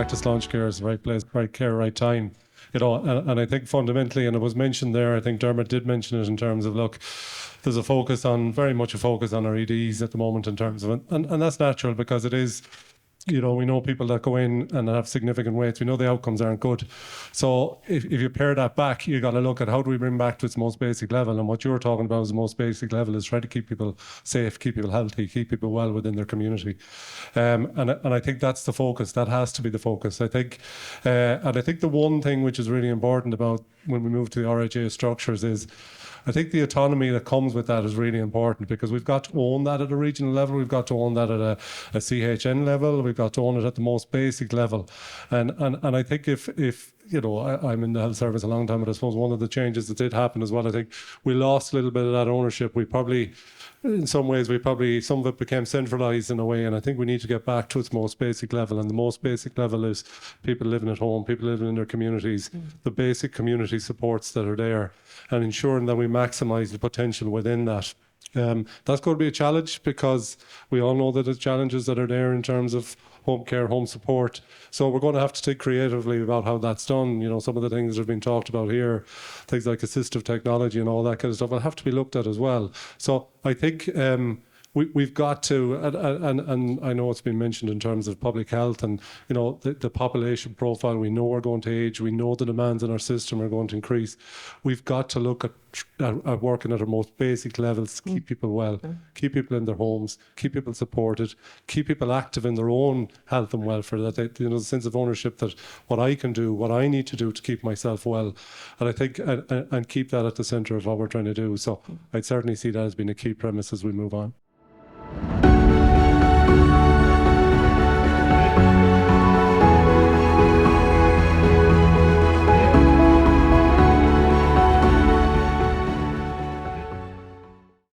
practice launch care is the right place, right care, right time. And I think fundamentally, and it was mentioned there, I think Dermot did mention it in terms of, look, there's very much a focus on our EDs at the moment in terms of, and that's natural because it is, we know people that go in and have significant weights. We know the outcomes aren't good. So if you pare that back, you got to look at how do we bring back to its most basic level. And what you're talking about as the most basic level is try to keep people safe, keep people healthy, keep people well within their community. And I think that's the focus. That has to be the focus. I think the one thing which is really important about when we move to the RHA structures is, I think the autonomy that comes with that is really important, because we've got to own that at a regional level. We've got to own that at a CHN level. We've got to own it at the most basic level. And I think if I'm in the health service a long time, but I suppose one of the changes that did happen as well, I think we lost a little bit of that ownership. In some ways, some of it became centralised in a way, and I think we need to get back to its most basic level. And the most basic level is people living at home, people living in their communities, the basic community supports that are there, and ensuring that we maximise the potential within that. That's going to be a challenge, because we all know that there's challenges that are there in terms of home care, home support. So we're going to have to think creatively about how that's done. Some of the things that have been talked about here, things like assistive technology and all that kind of stuff, will have to be looked at as well. So I think we've got to, and I know it's been mentioned in terms of public health and, the population profile. We know we're going to age. We know the demands in our system are going to increase. We've got to look at working at our most basic levels to keep people well, keep people in their homes, keep people supported, keep people active in their own health and welfare, that they, the sense of ownership that what I can do, what I need to do to keep myself well. And I think, and keep that at the centre of what we're trying to do. So I'd certainly see that as being a key premise as we move on.